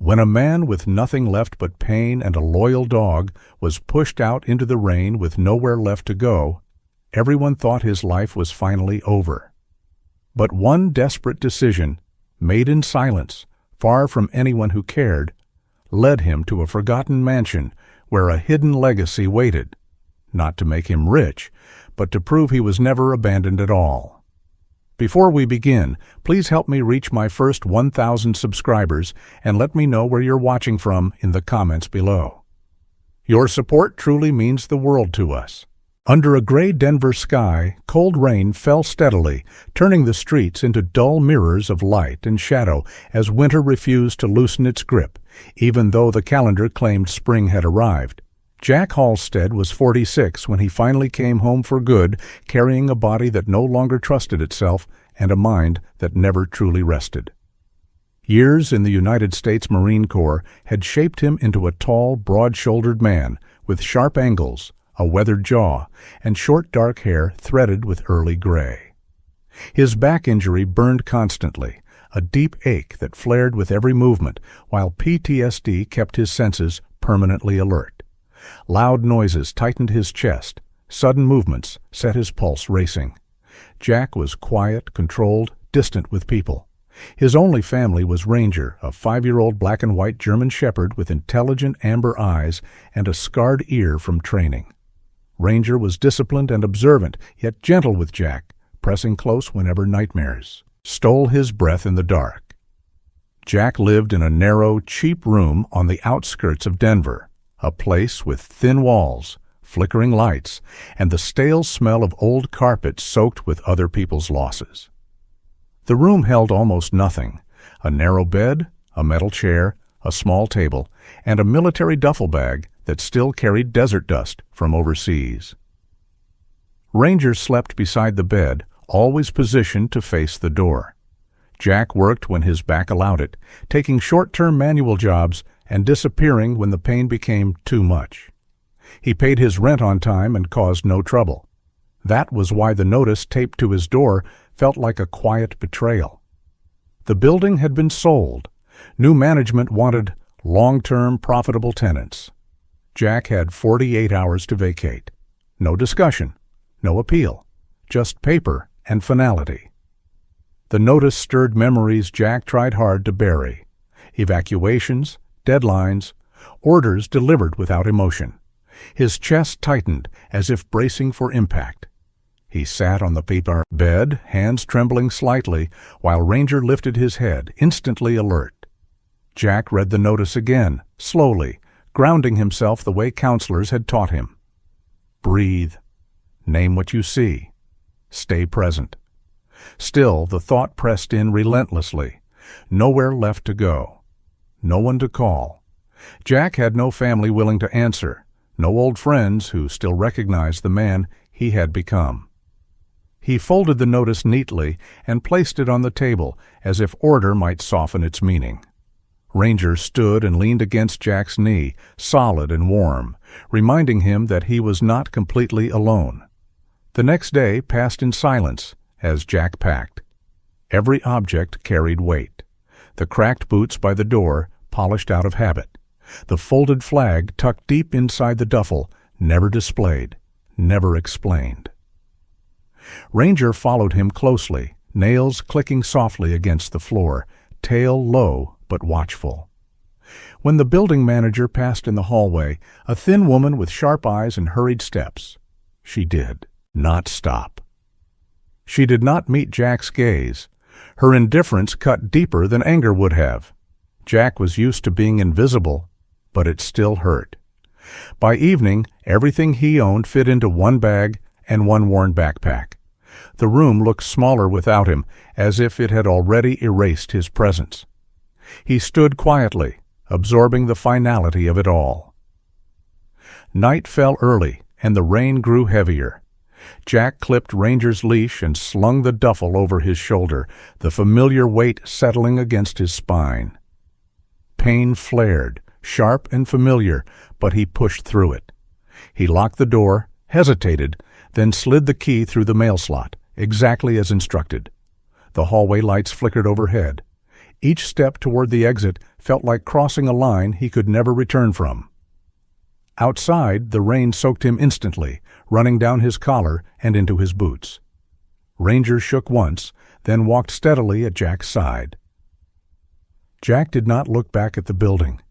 When a man with nothing left but pain and a loyal dog was pushed out into the rain with nowhere left to go, everyone thought his life was finally over. But one desperate decision, made in silence, far from anyone who cared, led him to a forgotten mansion where a hidden legacy waited, not to make him rich, but to prove he was never abandoned at all. Before we begin, please help me reach my first 1,000 subscribers and let me know where you're watching from in the comments below. Your support truly means the world to us. Under a gray Denver sky, cold rain fell steadily, turning the streets into dull mirrors of light and shadow as winter refused to loosen its grip, even though the calendar claimed spring had arrived. Jack Halstead was 46 when he finally came home for good, carrying a body that no longer trusted itself and a mind that never truly rested. Years in the United States Marine Corps had shaped him into a tall, broad-shouldered man with sharp angles, a weathered jaw, and short dark hair threaded with early gray. His back injury burned constantly, a deep ache that flared with every movement, while PTSD kept his senses permanently alert. Loud noises tightened his chest. Sudden movements set his pulse racing. Jack was quiet, controlled, distant with people. His only family was Ranger, a 5-year-old black and white German shepherd with intelligent amber eyes and a scarred ear from training. Ranger was disciplined and observant, yet gentle with Jack, pressing close whenever nightmares stole his breath in the dark. Jack lived in a narrow, cheap room on the outskirts of Denver, a place with thin walls, flickering lights, and the stale smell of old carpet soaked with other people's losses. The room held almost nothing: a narrow bed, a metal chair, a small table, and a military duffel bag that still carried desert dust from overseas. Ranger slept beside the bed, always positioned to face the door. Jack worked when his back allowed it, taking short-term manual jobs and disappearing when the pain became too much. He paid his rent on time and caused no trouble. That was why the notice taped to his door felt like a quiet betrayal. The building had been sold. New management wanted long-term, profitable tenants. Jack had 48 hours to vacate. No discussion, no appeal, just paper and finality. The notice stirred memories Jack tried hard to bury: evacuations, deadlines, orders delivered without emotion. His chest tightened as if bracing for impact. He sat on the paper bed, hands trembling slightly, while Ranger lifted his head, instantly alert. Jack read the notice again, slowly, grounding himself the way counselors had taught him. Breathe. Name what you see. Stay present. Still, the thought pressed in relentlessly. Nowhere left to go. No one to call. Jack had no family willing to answer, no old friends who still recognized the man he had become. He folded the notice neatly and placed it on the table as if order might soften its meaning. Ranger stood and leaned against Jack's knee, solid and warm, reminding him that he was not completely alone. The next day passed in silence as Jack packed. Every object carried weight. The cracked boots by the door, polished out of habit. The folded flag tucked deep inside the duffel, never displayed, never explained. Ranger followed him closely, nails clicking softly against the floor, tail low but watchful. When the building manager passed in the hallway, a thin woman with sharp eyes and hurried steps, she did not stop. She did not meet Jack's gaze. Her indifference cut deeper than anger would have. Jack was used to being invisible, but it still hurt. By evening, everything he owned fit into one bag and one worn backpack. The room looked smaller without him, as if it had already erased his presence. He stood quietly, absorbing the finality of it all. Night fell early, and the rain grew heavier. Jack clipped Ranger's leash and slung the duffel over his shoulder, the familiar weight settling against his spine. Pain flared, sharp and familiar, but he pushed through it. He locked the door, hesitated, then slid the key through the mail slot, exactly as instructed. The hallway lights flickered overhead. Each step toward the exit felt like crossing a line he could never return from. Outside, the rain soaked him instantly, running down his collar and into his boots. Ranger shook once, then walked steadily at Jack's side. Jack did not look back at the building.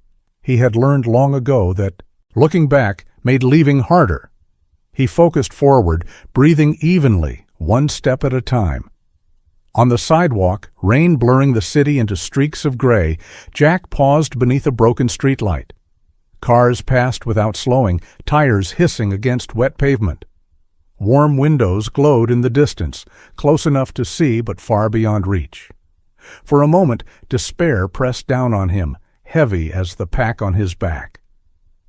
He had learned long ago that looking back made leaving harder. He focused forward, breathing evenly, one step at a time. On the sidewalk, rain blurring the city into streaks of gray, Jack paused beneath a broken streetlight. Cars passed without slowing, tires hissing against wet pavement. Warm windows glowed in the distance, close enough to see but far beyond reach. For a moment, despair pressed down on him, heavy as the pack on his back.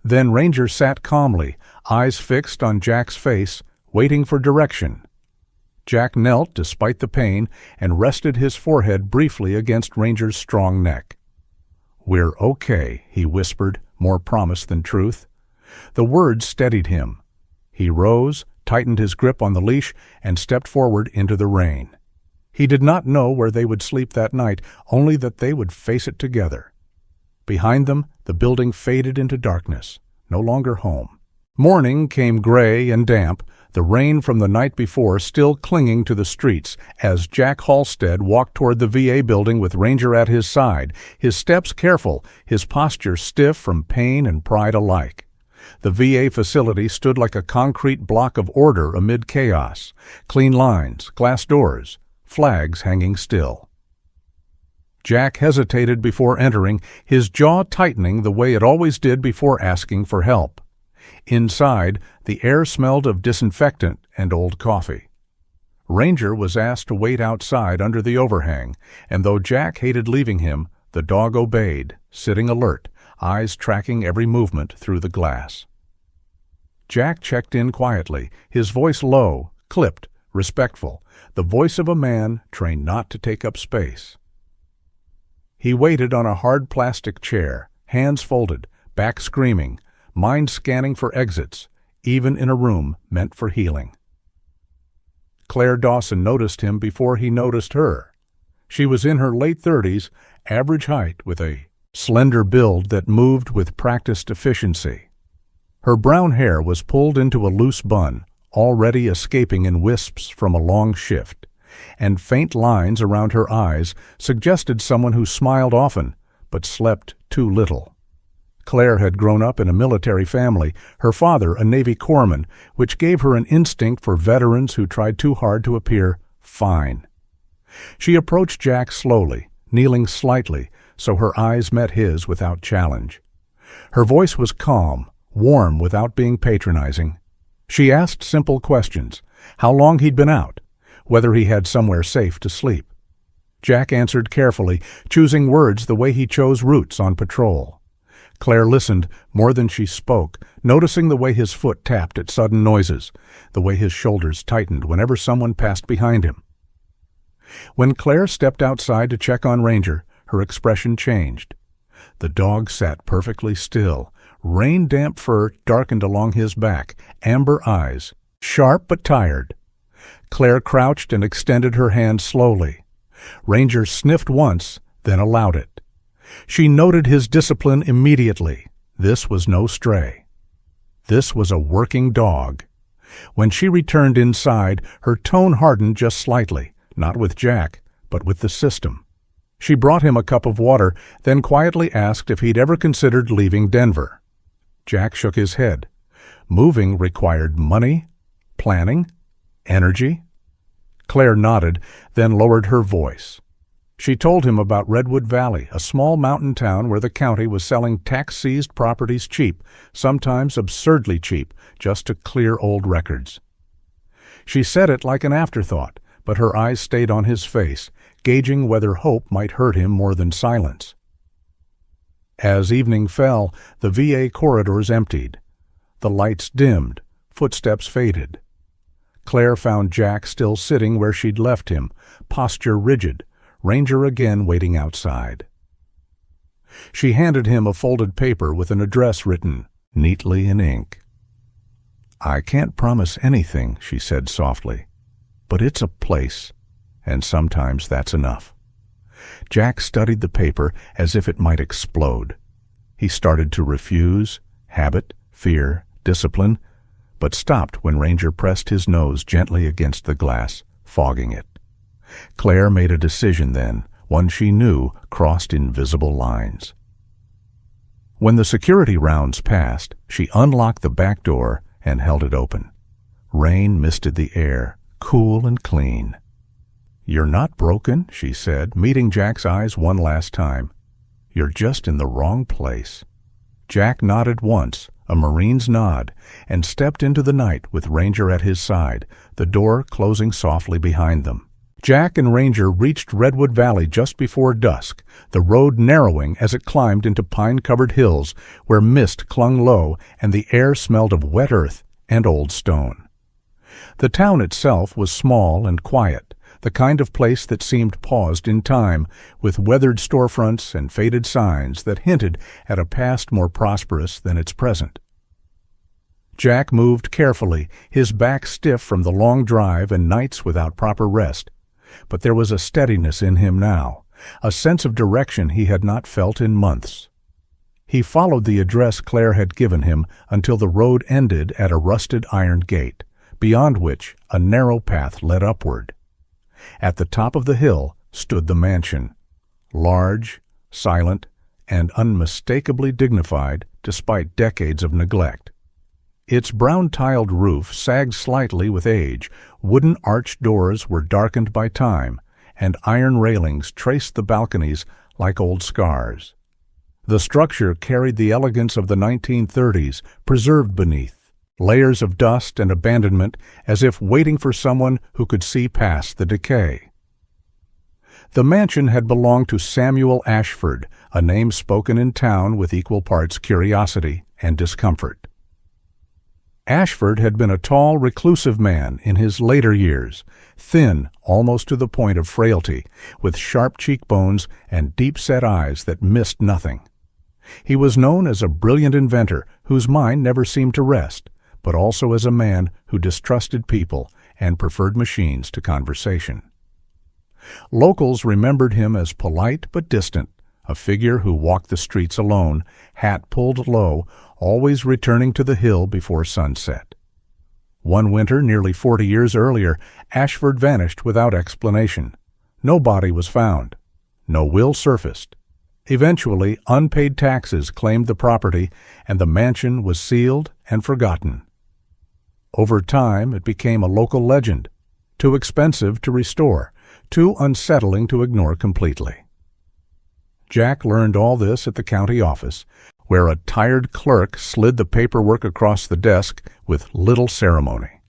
Then Ranger sat calmly, eyes fixed on Jack's face, waiting for direction. Jack knelt despite the pain and rested his forehead briefly against Ranger's strong neck. "We're okay," he whispered, more promise than truth. The words steadied him. He rose, tightened his grip on the leash, and stepped forward into the rain. He did not know where they would sleep that night, only that they would face it together. Behind them, the building faded into darkness, no longer home. Morning came gray and damp, the rain from the night before still clinging to the streets, as Jack Halstead walked toward the VA building with Ranger at his side, his steps careful, his posture stiff from pain and pride alike. The VA facility stood like a concrete block of order amid chaos, clean lines, glass doors, flags hanging still. Jack hesitated before entering, his jaw tightening the way it always did before asking for help. Inside, the air smelled of disinfectant and old coffee. Ranger was asked to wait outside under the overhang, and though Jack hated leaving him, the dog obeyed, sitting alert, eyes tracking every movement through the glass. Jack checked in quietly, his voice low, clipped, respectful, the voice of a man trained not to take up space. He waited on a hard plastic chair, hands folded, back screaming, mind scanning for exits, even in a room meant for healing. Claire Dawson noticed him before he noticed her. She was in her late 30s, average height, with a slender build that moved with practiced efficiency. Her brown hair was pulled into a loose bun, already escaping in wisps from a long shift, and faint lines around her eyes suggested someone who smiled often but slept too little. Claire had grown up in a military family, her father a Navy corpsman, which gave her an instinct for veterans who tried too hard to appear fine. She approached Jack slowly, kneeling slightly, so her eyes met his without challenge. Her voice was calm, warm without being patronizing. She asked simple questions: how long he'd been out, whether he had somewhere safe to sleep. Jack answered carefully, choosing words the way he chose routes on patrol. Claire listened more than she spoke, noticing the way his foot tapped at sudden noises, the way his shoulders tightened whenever someone passed behind him. When Claire stepped outside to check on Ranger, her expression changed. The dog sat perfectly still, rain-damp fur darkened along his back, amber eyes, sharp but tired. Claire crouched and extended her hand slowly. Ranger sniffed once, then allowed it. She noted his discipline immediately. This was no stray. This was a working dog. When she returned inside, her tone hardened just slightly, not with Jack, but with the system. She brought him a cup of water, then quietly asked if he'd ever considered leaving Denver. Jack shook his head. Moving required money, planning, energy. Claire nodded, then lowered her voice. She told him about Redwood Valley, a small mountain town where the county was selling tax-seized properties cheap, sometimes absurdly cheap, just to clear old records. She said it like an afterthought, but her eyes stayed on his face, gauging whether hope might hurt him more than silence. As evening fell, the VA corridors emptied. The lights dimmed, footsteps faded. Claire found Jack still sitting where she'd left him, posture rigid, Ranger again waiting outside. She handed him a folded paper with an address written neatly in ink. "I can't promise anything," she said softly, "but it's a place, and sometimes that's enough." Jack studied the paper as if it might explode. He started to refuse, habit, fear, discipline, but stopped when Ranger pressed his nose gently against the glass, fogging it. Claire made a decision then, one she knew crossed invisible lines. When the security rounds passed, she unlocked the back door and held it open. Rain misted the air, cool and clean. "You're not broken," she said, meeting Jack's eyes one last time. "You're just in the wrong place." Jack nodded once, a Marine's nod, and stepped into the night with Ranger at his side, the door closing softly behind them. Jack and Ranger reached Redwood Valley just before dusk, the road narrowing as it climbed into pine-covered hills where mist clung low and the air smelled of wet earth and old stone. The town itself was small and quiet, the kind of place that seemed paused in time, with weathered storefronts and faded signs that hinted at a past more prosperous than its present. Jack moved carefully, his back stiff from the long drive and nights without proper rest. But there was a steadiness in him now, a sense of direction he had not felt in months. He followed the address Claire had given him until the road ended at a rusted iron gate, beyond which a narrow path led upward. At the top of the hill stood the mansion, large, silent, and unmistakably dignified despite decades of neglect. Its brown-tiled roof sagged slightly with age, wooden arched doors were darkened by time, and iron railings traced the balconies like old scars. The structure carried the elegance of the 1930s, preserved beneath, layers of dust and abandonment as if waiting for someone who could see past the decay. The mansion had belonged to Samuel Ashford, a name spoken in town with equal parts curiosity and discomfort. Ashford had been a tall, reclusive man in his later years, thin almost to the point of frailty, with sharp cheekbones and deep-set eyes that missed nothing. He was known as a brilliant inventor whose mind never seemed to rest, but also as a man who distrusted people and preferred machines to conversation. Locals remembered him as polite but distant, a figure who walked the streets alone, hat pulled low, always returning to the hill before sunset. One winter, nearly 40 years earlier, Ashford vanished without explanation. No body was found. No will surfaced. Eventually, unpaid taxes claimed the property, and the mansion was sealed and forgotten. Over time, it became a local legend, too expensive to restore, too unsettling to ignore completely. Jack learned all this at the county office, where a tired clerk slid the paperwork across the desk with little ceremony.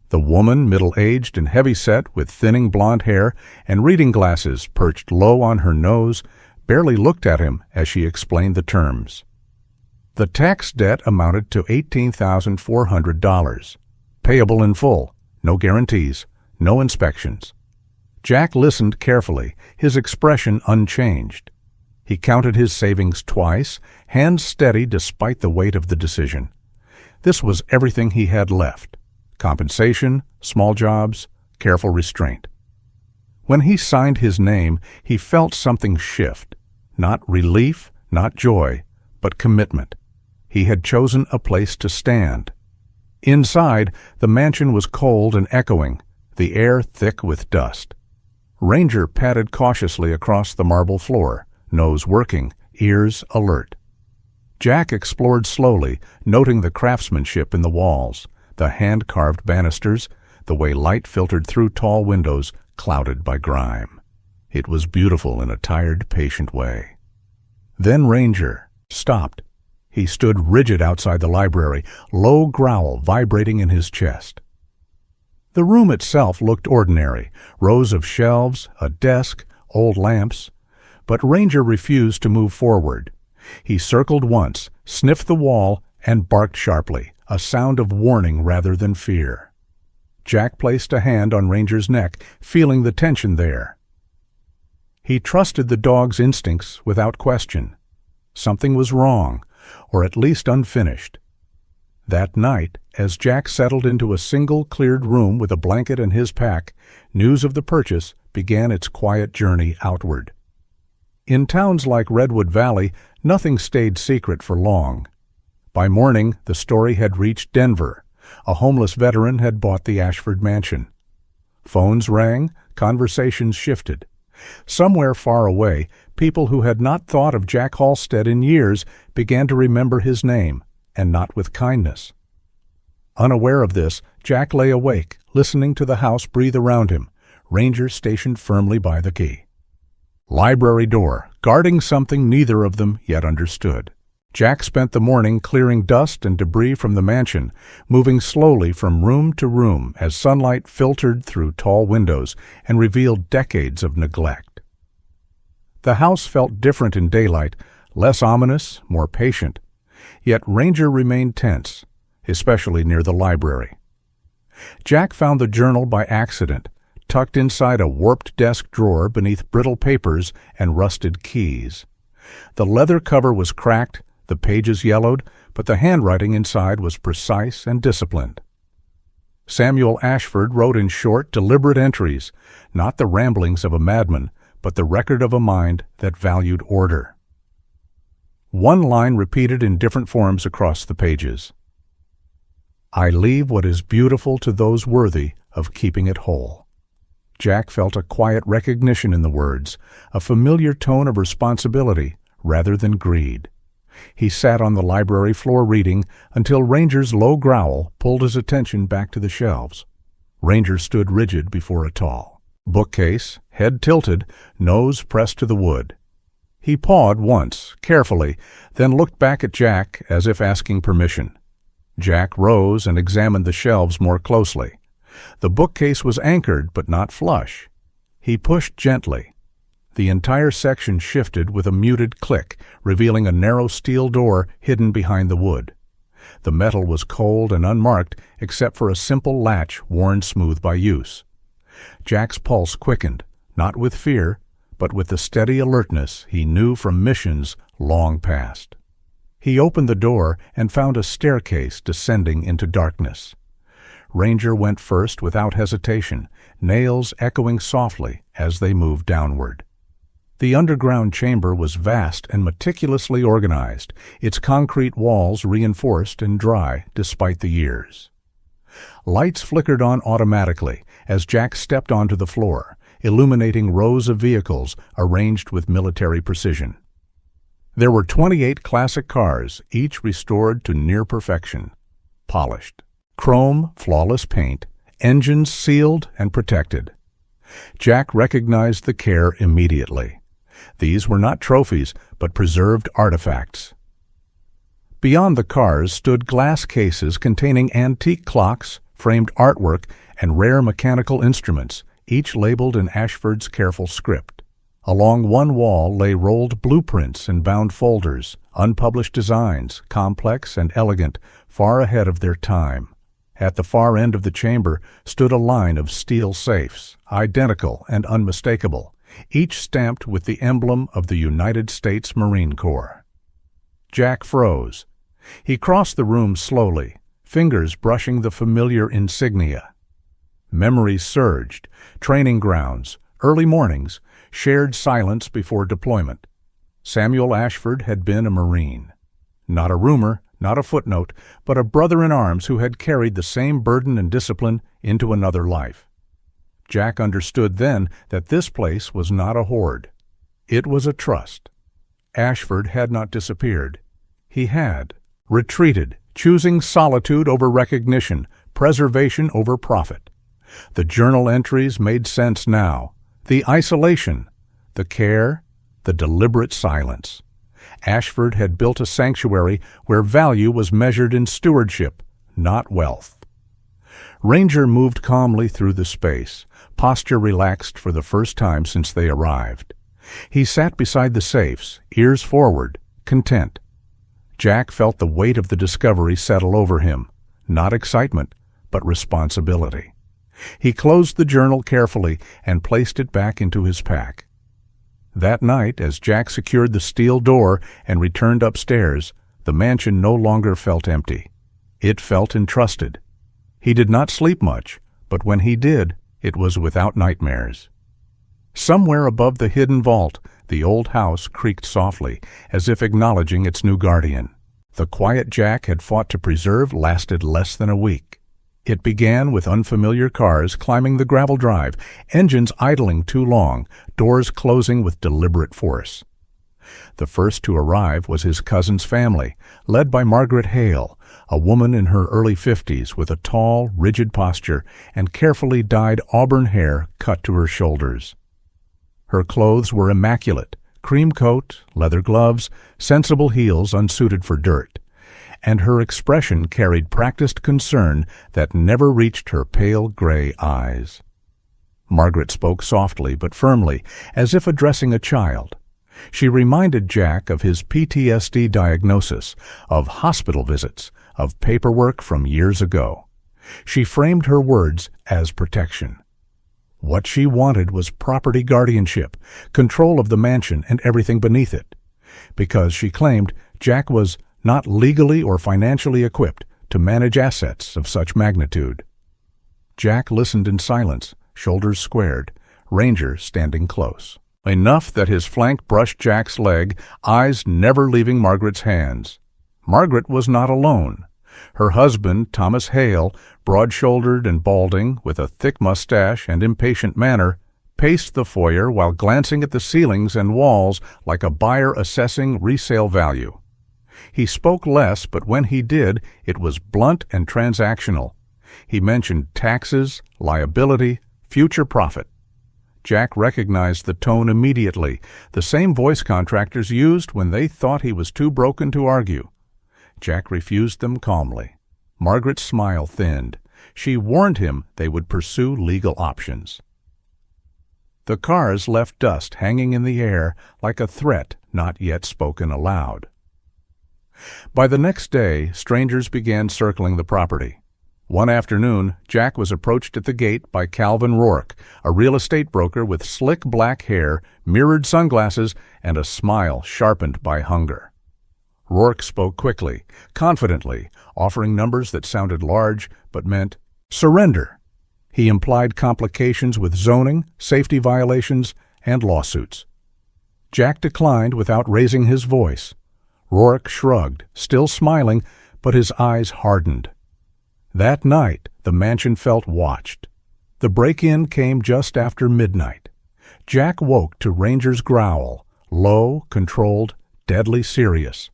The woman, middle-aged and heavy-set, with thinning blonde hair and reading glasses perched low on her nose, barely looked at him as she explained the terms. The tax debt amounted to $18,400, payable in full, no guarantees, no inspections. Jack listened carefully, his expression unchanged. He counted his savings twice, hands steady despite the weight of the decision. This was everything he had left: compensation, small jobs, careful restraint. When he signed his name, he felt something shift. Not relief, not joy, but commitment. He had chosen a place to stand. Inside, the mansion was cold and echoing, the air thick with dust. Ranger padded cautiously across the marble floor, nose working, ears alert. Jack explored slowly, noting the craftsmanship in the walls, the hand-carved banisters, the way light filtered through tall windows clouded by grime. It was beautiful in a tired, patient way. Then Ranger stopped. He stood rigid outside the library, low growl vibrating in his chest. The room itself looked ordinary, rows of shelves, a desk, old lamps. But Ranger refused to move forward. He circled once, sniffed the wall, and barked sharply, a sound of warning rather than fear. Jack placed a hand on Ranger's neck, feeling the tension there. He trusted the dog's instincts without question. Something was wrong, or at least unfinished. That night, as Jack settled into a single cleared room with a blanket and his pack, news of the purchase began its quiet journey outward. In towns like Redwood Valley, nothing stayed secret for long. By morning, the story had reached Denver. A homeless veteran had bought the Ashford mansion. Phones rang, conversations shifted. Somewhere far away, people who had not thought of Jack Halstead in years began to remember his name, and not with kindness. Unaware of this, Jack lay awake, listening to the house breathe around him, Ranger stationed firmly by the key. Library door, guarding something neither of them yet understood. Jack spent the morning clearing dust and debris from the mansion, moving slowly from room to room as sunlight filtered through tall windows and revealed decades of neglect. The house felt different in daylight, less ominous, more patient. Yet Ranger remained tense, especially near the library. Jack found the journal by accident, tucked inside a warped desk drawer beneath brittle papers and rusted keys. The leather cover was cracked, the pages yellowed, but the handwriting inside was precise and disciplined. Samuel Ashford wrote in short, deliberate entries, not the ramblings of a madman, but the record of a mind that valued order. One line repeated in different forms across the pages. I leave what is beautiful to those worthy of keeping it whole. Jack felt a quiet recognition in the words, a familiar tone of responsibility rather than greed. He sat on the library floor reading until Ranger's low growl pulled his attention back to the shelves. Ranger stood rigid before a tall bookcase, head tilted, nose pressed to the wood. He pawed once, carefully, then looked back at Jack as if asking permission. Jack rose and examined the shelves more closely. The bookcase was anchored but not flush. He pushed gently. The entire section shifted with a muted click, revealing a narrow steel door hidden behind the wood. The metal was cold and unmarked except for a simple latch worn smooth by use. Jack's pulse quickened, not with fear, but with the steady alertness he knew from missions long past. He opened the door and found a staircase descending into darkness. Ranger went first without hesitation, nails echoing softly as they moved downward. The underground chamber was vast and meticulously organized, its concrete walls reinforced and dry despite the years. Lights flickered on automatically as Jack stepped onto the floor, illuminating rows of vehicles arranged with military precision. There were 28 classic cars, each restored to near perfection, polished. Chrome, flawless paint, engines sealed and protected. Jack recognized the care immediately. These were not trophies, but preserved artifacts. Beyond the cars stood glass cases containing antique clocks, framed artwork, and rare mechanical instruments, each labeled in Ashford's careful script. Along one wall lay rolled blueprints in bound folders, unpublished designs, complex and elegant, far ahead of their time. At the far end of the chamber stood a line of steel safes, identical and unmistakable, each stamped with the emblem of the United States Marine Corps. Jack froze. He crossed the room slowly, fingers brushing the familiar insignia. Memories surged, training grounds, early mornings, shared silence before deployment. Samuel Ashford had been a Marine. Not a rumor, not a footnote, but a brother-in-arms who had carried the same burden and discipline into another life. Jack understood then that this place was not a hoard. It was a trust. Ashford had not disappeared. He had retreated, choosing solitude over recognition, preservation over profit. The journal entries made sense now. The isolation, the care, the deliberate silence. Ashford had built a sanctuary where value was measured in stewardship, not wealth. Ranger moved calmly through the space, posture relaxed for the first time since they arrived. He sat beside the safes, ears forward, content. Jack felt the weight of the discovery settle over him, not excitement, but responsibility. He closed the journal carefully and placed it back into his pack. That night, as Jack secured the steel door and returned upstairs, the mansion no longer felt empty. It felt entrusted. He did not sleep much, but when he did, it was without nightmares. Somewhere above the hidden vault, the old house creaked softly, as if acknowledging its new guardian. The quiet Jack had fought to preserve lasted less than a week. It began with unfamiliar cars climbing the gravel drive, engines idling too long, doors closing with deliberate force. The first to arrive was his cousin's family, led by Margaret Hale, a woman in her early 50s with a tall, rigid posture and carefully dyed auburn hair cut to her shoulders. Her clothes were immaculate, cream coat, leather gloves, sensible heels unsuited for dirt, and her expression carried practiced concern that never reached her pale gray eyes. Margaret spoke softly but firmly, as if addressing a child. She reminded Jack of his PTSD diagnosis, of hospital visits, of paperwork from years ago. She framed her words as protection. What she wanted was property guardianship, control of the mansion and everything beneath it, because she claimed Jack was not legally or financially equipped to manage assets of such magnitude. Jack listened in silence, shoulders squared, Ranger standing close. Enough that his flank brushed Jack's leg, eyes never leaving Margaret's hands. Margaret was not alone. Her husband, Thomas Hale, broad-shouldered and balding, with a thick mustache and impatient manner, paced the foyer while glancing at the ceilings and walls like a buyer assessing resale value. He spoke less, but when he did, it was blunt and transactional. He mentioned taxes, liability, future profit. Jack recognized the tone immediately, the same voice contractors used when they thought he was too broken to argue. Jack refused them calmly. Margaret's smile thinned. She warned him they would pursue legal options. The cars left dust hanging in the air like a threat not yet spoken aloud. By the next day, strangers began circling the property. One afternoon, Jack was approached at the gate by Calvin Rourke, a real estate broker with slick black hair, mirrored sunglasses, and a smile sharpened by hunger. Rourke spoke quickly, confidently, offering numbers that sounded large but meant surrender. He implied complications with zoning, safety violations, and lawsuits. Jack declined without raising his voice. Rourke shrugged, still smiling, but his eyes hardened. That night, the mansion felt watched. The break-in came just after midnight. Jack woke to Ranger's growl, low, controlled, deadly serious.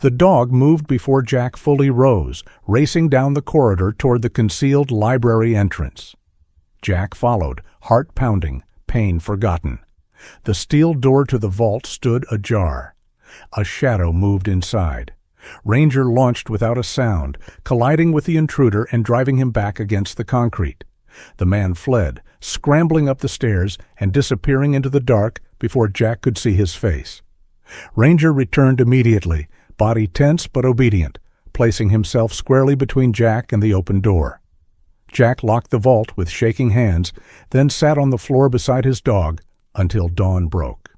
The dog moved before Jack fully rose, racing down the corridor toward the concealed library entrance. Jack followed, heart pounding, pain forgotten. The steel door to the vault stood ajar. A shadow moved inside. Ranger launched without a sound, colliding with the intruder and driving him back against the concrete. The man fled, scrambling up the stairs and disappearing into the dark before Jack could see his face. Ranger returned immediately, body tense but obedient, placing himself squarely between Jack and the open door. Jack locked the vault with shaking hands, then sat on the floor beside his dog until dawn broke.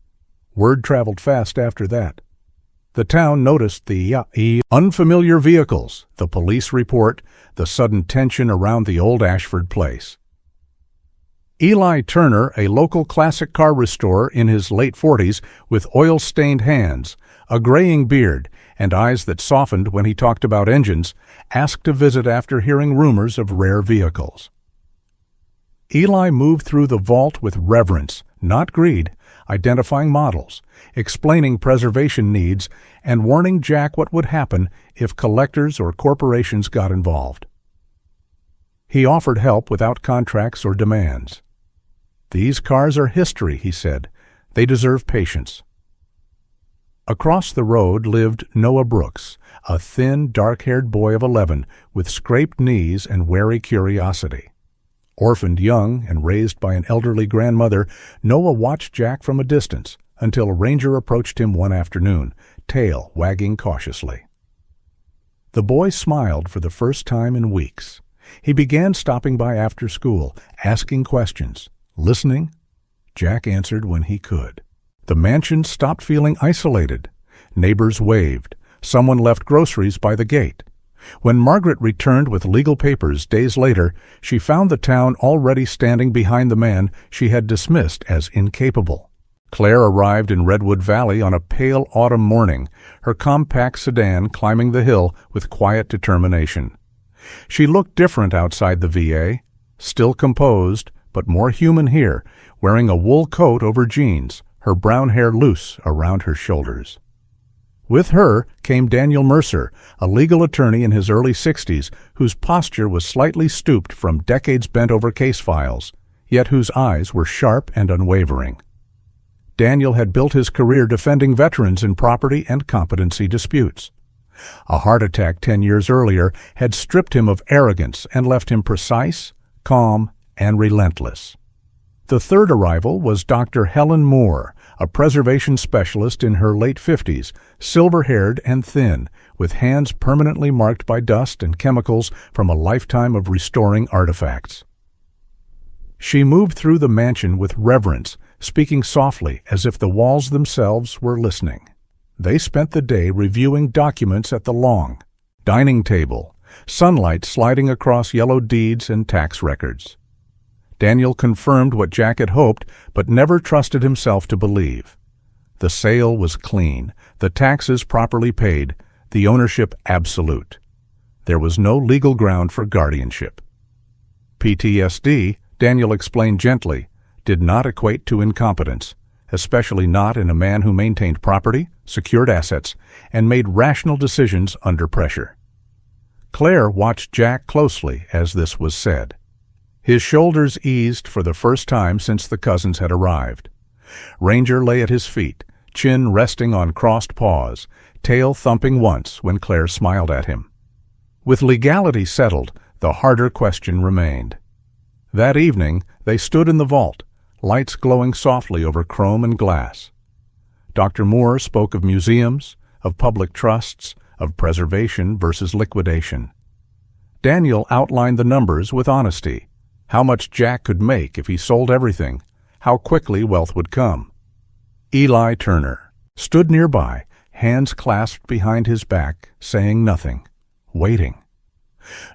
Word traveled fast after that. The town noticed the unfamiliar vehicles, the police report, the sudden tension around the old Ashford place. Eli Turner, a local classic car restorer in his late 40s with oil-stained hands, a graying beard, and eyes that softened when he talked about engines, asked to visit after hearing rumors of rare vehicles. Eli moved through the vault with reverence, not greed, identifying models, explaining preservation needs, and warning Jack what would happen if collectors or corporations got involved. He offered help without contracts or demands. "These cars are history," he said. "They deserve patience." Across the road lived Noah Brooks, a thin, dark-haired boy of 11 with scraped knees and wary curiosity. Orphaned young and raised by an elderly grandmother, Noah watched Jack from a distance until a ranger approached him one afternoon, tail wagging cautiously. The boy smiled for the first time in weeks. He began stopping by after school, asking questions, listening. Jack answered when he could. The mansion stopped feeling isolated. Neighbors waved. Someone left groceries by the gate. When Margaret returned with legal papers days later, she found the town already standing behind the man she had dismissed as incapable. Claire arrived in Redwood Valley on a pale autumn morning, her compact sedan climbing the hill with quiet determination. She looked different outside the VA, still composed, but more human here, wearing a wool coat over jeans, her brown hair loose around her shoulders. With her came Daniel Mercer, a legal attorney in his early 60s whose posture was slightly stooped from decades bent over case files, yet whose eyes were sharp and unwavering. Daniel had built his career defending veterans in property and competency disputes. A heart attack 10 years earlier had stripped him of arrogance and left him precise, calm, and relentless. The third arrival was Dr. Helen Moore, a preservation specialist in her late 50s, silver-haired and thin, with hands permanently marked by dust and chemicals from a lifetime of restoring artifacts. She moved through the mansion with reverence, speaking softly as if the walls themselves were listening. They spent the day reviewing documents at the long dining table, sunlight sliding across yellowed deeds and tax records. Daniel confirmed what Jack had hoped, but never trusted himself to believe. The sale was clean, the taxes properly paid, the ownership absolute. There was no legal ground for guardianship. PTSD, Daniel explained gently, did not equate to incompetence, especially not in a man who maintained property, secured assets, and made rational decisions under pressure. Claire watched Jack closely as this was said. His shoulders eased for the first time since the cousins had arrived. Ranger lay at his feet, chin resting on crossed paws, tail thumping once when Claire smiled at him. With legality settled, the harder question remained. That evening, they stood in the vault, lights glowing softly over chrome and glass. Dr. Moore spoke of museums, of public trusts, of preservation versus liquidation. Daniel outlined the numbers with honesty. How much Jack could make if he sold everything, how quickly wealth would come. Eli Turner stood nearby, hands clasped behind his back, saying nothing, waiting.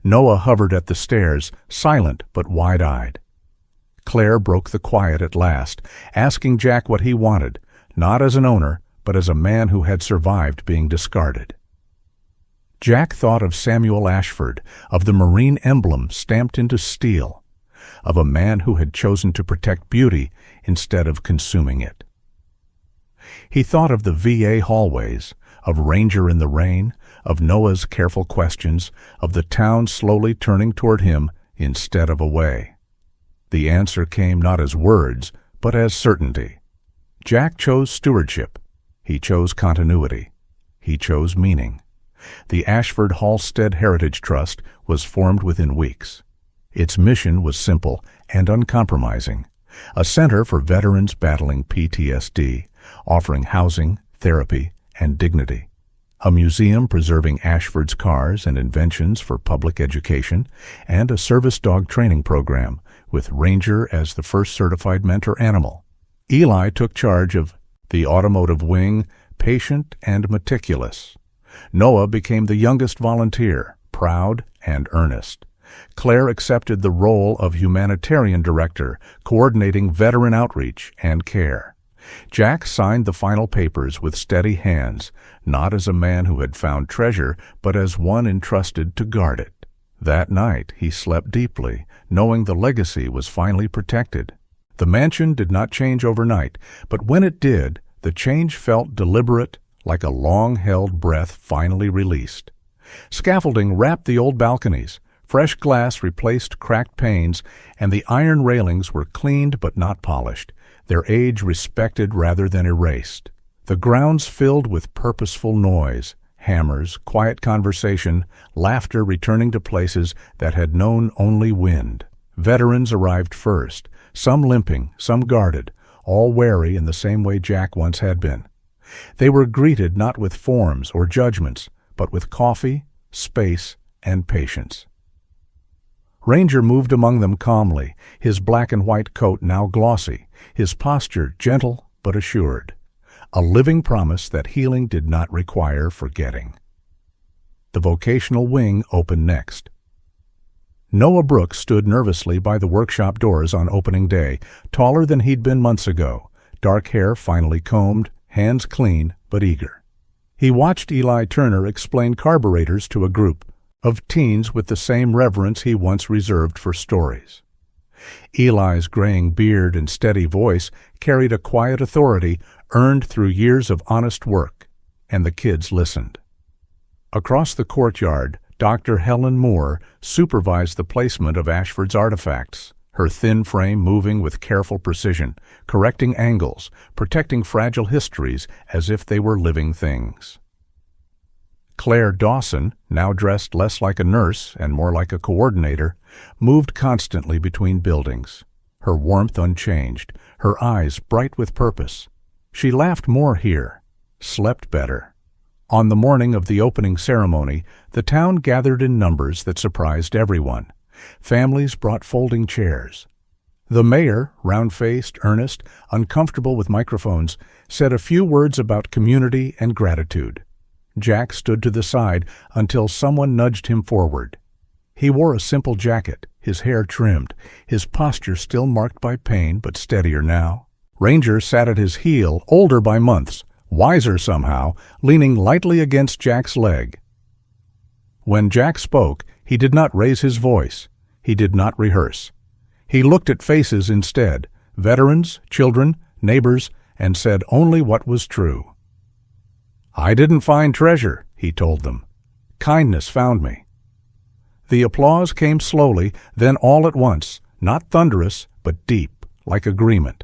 Noah hovered at the stairs, silent but wide-eyed. Claire broke the quiet at last, asking Jack what he wanted, not as an owner, but as a man who had survived being discarded. Jack thought of Samuel Ashford, of the Marine emblem stamped into steel, of a man who had chosen to protect beauty instead of consuming it. He thought of the VA hallways, of Ranger in the rain, of Noah's careful questions, of the town slowly turning toward him instead of away. The answer came not as words, but as certainty. Jack chose stewardship. He chose continuity. He chose meaning. The Ashford Halstead Heritage Trust was formed within weeks. Its mission was simple and uncompromising, a center for veterans battling PTSD, offering housing, therapy, and dignity, a museum preserving Ashford's cars and inventions for public education, and a service dog training program, with Ranger as the first certified mentor animal. Eli took charge of the automotive wing, patient and meticulous. Noah became the youngest volunteer, proud and earnest. Claire accepted the role of humanitarian director, coordinating veteran outreach and care. Jack signed the final papers with steady hands, not as a man who had found treasure, but as one entrusted to guard it. That night he slept deeply, knowing the legacy was finally protected. The mansion did not change overnight, but when it did, the change felt deliberate, like a long-held breath finally released. Scaffolding wrapped the old balconies. Fresh glass replaced cracked panes, and the iron railings were cleaned but not polished, their age respected rather than erased. The grounds filled with purposeful noise, hammers, quiet conversation, laughter returning to places that had known only wind. Veterans arrived first, some limping, some guarded, all wary in the same way Jack once had been. They were greeted not with forms or judgments, but with coffee, space, and patience. Ranger moved among them calmly, his black and white coat now glossy, his posture gentle but assured, a living promise that healing did not require forgetting. The vocational wing opened next. Noah Brooks stood nervously by the workshop doors on opening day, taller than he'd been months ago, dark hair finely combed, hands clean but eager. He watched Eli Turner explain carburetors to a group of teens with the same reverence he once reserved for stories. Eli's graying beard and steady voice carried a quiet authority earned through years of honest work, and the kids listened. Across the courtyard, Dr. Helen Moore supervised the placement of Ashford's artifacts, her thin frame moving with careful precision, correcting angles, protecting fragile histories as if they were living things. Claire Dawson, now dressed less like a nurse and more like a coordinator, moved constantly between buildings, her warmth unchanged, her eyes bright with purpose. She laughed more here, slept better. On the morning of the opening ceremony, the town gathered in numbers that surprised everyone. Families brought folding chairs. The mayor, round-faced, earnest, uncomfortable with microphones, said a few words about community and gratitude. Jack stood to the side until someone nudged him forward. He wore a simple jacket, his hair trimmed, his posture still marked by pain but steadier now. Ranger sat at his heel, older by months, wiser somehow, leaning lightly against Jack's leg. When Jack spoke, he did not raise his voice. He did not rehearse. He looked at faces instead, veterans, children, neighbors, and said only what was true. "I didn't find treasure," he told them. "Kindness found me." The applause came slowly, then all at once, not thunderous, but deep, like agreement.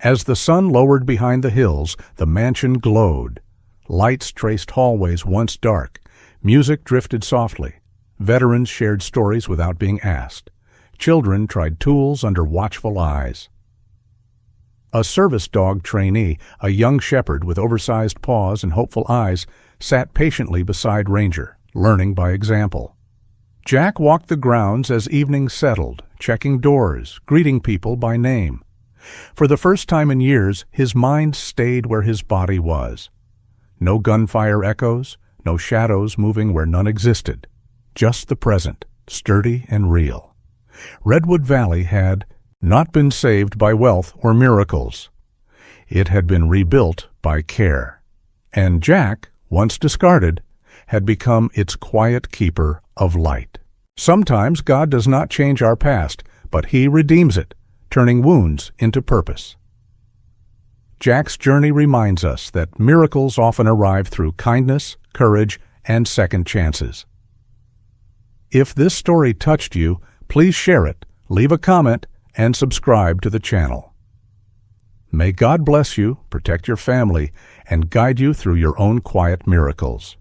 As the sun lowered behind the hills, the mansion glowed. Lights traced hallways once dark. Music drifted softly. Veterans shared stories without being asked. Children tried tools under watchful eyes. A service dog trainee, a young shepherd with oversized paws and hopeful eyes, sat patiently beside Ranger, learning by example. Jack walked the grounds as evening settled, checking doors, greeting people by name. For the first time in years, his mind stayed where his body was. No gunfire echoes, no shadows moving where none existed. Just the present, sturdy and real. Redwood Valley had not been saved by wealth or miracles. It had been rebuilt by care. And Jack, once discarded, had become its quiet keeper of light. Sometimes God does not change our past, but He redeems it, turning wounds into purpose. Jack's journey reminds us that miracles often arrive through kindness, courage, and second chances. If this story touched you, please share it, leave a comment, and subscribe to the channel. May God bless you, protect your family, and guide you through your own quiet miracles.